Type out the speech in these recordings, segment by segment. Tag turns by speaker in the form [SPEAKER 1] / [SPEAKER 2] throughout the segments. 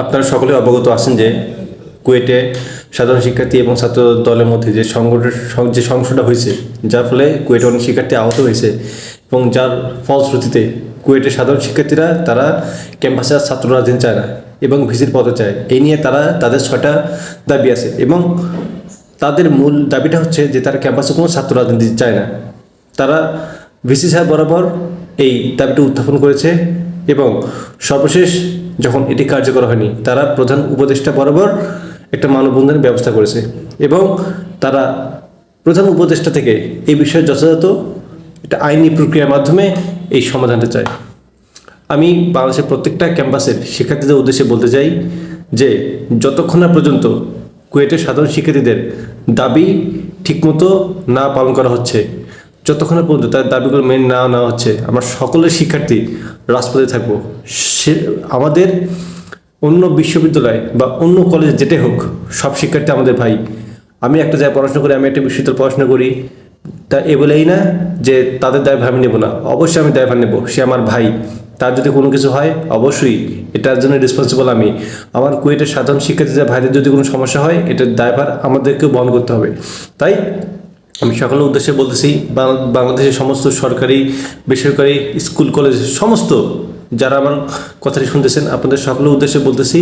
[SPEAKER 1] আপনারা সকলে অবগত আছেন যে কুয়েটে সাধারণ শিক্ষার্থী এবং ছাত্র দলের মধ্যে যে সংঘর্ষটা হয়েছে, যার ফলে কুয়েটে অনেক শিক্ষার্থী আহত হয়েছে এবং যার ফলশ্রুতিতে কুয়েটের সাধারণ শিক্ষার্থীরা তারা ক্যাম্পাসে আর ছাত্র রাজনীতি চায় না এবং ভিসির পদে চায়। এই নিয়ে তারা তাদের 6টা দাবি আছে এবং তাদের মূল দাবিটা হচ্ছে যে তারা ক্যাম্পাসে কোনো ছাত্র রাজনীতি চায় না। তারা ভিসি সাহেব বরাবর এই দাবিটা উত্থাপন করেছে এবং সর্বশেষ যখন এটি কার্যকর হয়নি, তারা প্রধান উপদেষ্টা বরাবর একটা মানববন্ধনের ব্যবস্থা করেছে এবং তারা প্রধান উপদেষ্টা থেকে এই বিষয়ে যথাযথ একটা আইনি প্রক্রিয়ার মাধ্যমে এই সমাধানটা চায়। আমি বাংলাদেশের প্রত্যেকটা ক্যাম্পাসের শিক্ষার্থীদের উদ্দেশ্যে বলতে চাই যে যতক্ষণ না পর্যন্ত কুয়েটের সাধারণ শিক্ষার্থীদের দাবি ঠিকমতো না পালন করা হচ্ছে, যতক্ষণ না পর্যন্ত তার দাবিগুলো মেনে নেওয়া হচ্ছে, আমরা সকলের শিক্ষার্থী রাজপথে থাকবো। আমাদের অন্য বিশ্ববিদ্যালয় বা অন্য কলেজে যেতে হোক, সব শিক্ষার্থী আমাদের ভাই। আমি একটা জায়গায় পড়াশোনা করি, আমি একটা বিশ্ববিদ্যালয়ে পড়াশোনা করি, তা এ বলেই না যে তাদের দায়ভার আমি নেব না। অবশ্যই আমি দায়ভার নেব, সে আমার ভাই। তার যদি কোনো কিছু হয় অবশ্যই এটার জন্য রেসপন্সিবল আমি। আমার কুয়েটের সাধারণ শিক্ষার্থীদের ভাইদের যদি কোনো সমস্যা হয়, এটার দায়ভার আমাদেরকেও বহন করতে হবে। তাই আমি সকলের উদ্দেশ্যে বলতেছি, বাংলাদেশের সমস্ত সরকারি বেসরকারি স্কুল কলেজ সমস্ত যারা আমার কথাটি শুনতেছেন, আপনাদের সকলের উদ্দেশ্যে বলতেছি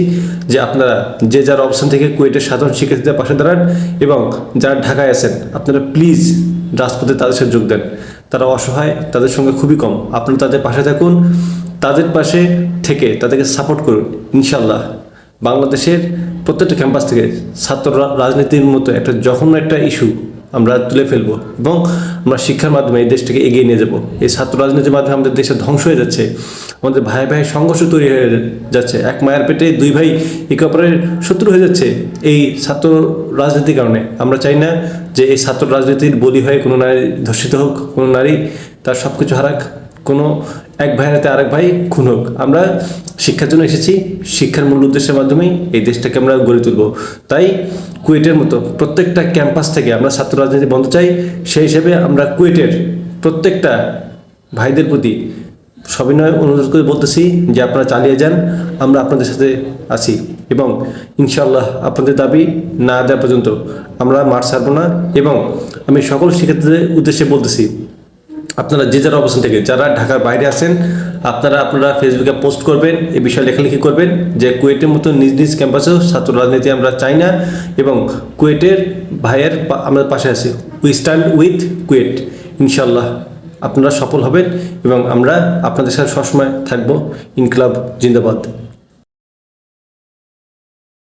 [SPEAKER 1] যে আপনারা যে যার অবস্থান থেকে কুয়েটের সাধারণ শিক্ষার্থীদের পাশে দাঁড়ান এবং যারা ঢাকায় আছেন আপনারা প্লিজ রাজপথে তাদের সাথে যোগ দেন। তারা অসহায়, তাদের সঙ্গে খুবই কম। আপনারা তাদের পাশে থাকুন, তাদের পাশে থেকে তাদেরকে সাপোর্ট করুন। ইনশাল্লাহ বাংলাদেশের প্রত্যেকটা ক্যাম্পাস থেকে ছাত্র রাজনীতির মতো একটা জঘন্য একটা ইস্যু আমরা তুলে ফেলবো এবং আমরা শিক্ষার মাধ্যমে এই দেশটাকে এগিয়ে নিয়ে যাব। এই ছাত্র রাজনীতির মাধ্যমে আমাদের দেশে ধ্বংস হয়ে যাচ্ছে, আমাদের ভাই ভাই সংঘর্ষ তৈরি হয়ে যাচ্ছে, এক মায়ের পেটে দুই ভাই একে অপরের শত্রু হয়ে যাচ্ছে এই ছাত্র রাজনীতির কারণে। আমরা চাই না যে এই ছাত্র রাজনীতির বলি হয়ে কোনো নারী ধর্ষিত হোক, কোনো নারী তার সব কিছু হারাক, কোনো এক ভাইয়ের হাতে আরেক ভাই খুন হোক। আমরা শিক্ষার জন্য এসেছি, শিক্ষার মূল উদ্দেশ্যের মাধ্যমেই এই দেশটাকে আমরা গড়ে তুলব। তাই কুয়েটের মতো প্রত্যেকটা ক্যাম্পাস থেকে আমরা ছাত্র রাজনীতি বন্ধ চাই। সেই হিসেবে আমরা কুয়েটের প্রত্যেকটা ভাইদের প্রতি সবিনয় অনুরোধ করে বলতেছি যে আপনারা চালিয়ে যান, আমরা আপনাদের সাথে আছি এবং ইনশাআল্লাহ আপনাদের দাবি না দেওয়া পর্যন্ত আমরা মাঠ ছাড়ব না। এবং আমি সকল শিক্ষার্থীদের উদ্দেশ্যে বলতেছি, আপনারা যে যারা অবস্থান থেকে যারা ঢাকার বাইরে আছেন, আপনারা ফেসবুকে পোস্ট করবেন, এই বিষয়ে লেখালেখি করবেন যে কুয়েটের মতো নিজ নিজ ক্যাম্পাসেও ছাত্র রাজনীতি আমরা চাই না এবং কুয়েটের ভাইয়ের আমরা পাশে আছি। We stand with KUET. ইনশাল্লাহ আপনারা সফল হবেন এবং আমরা আপনাদের সাথে সবসময় থাকবো। ইনকলাব জিন্দাবাদ।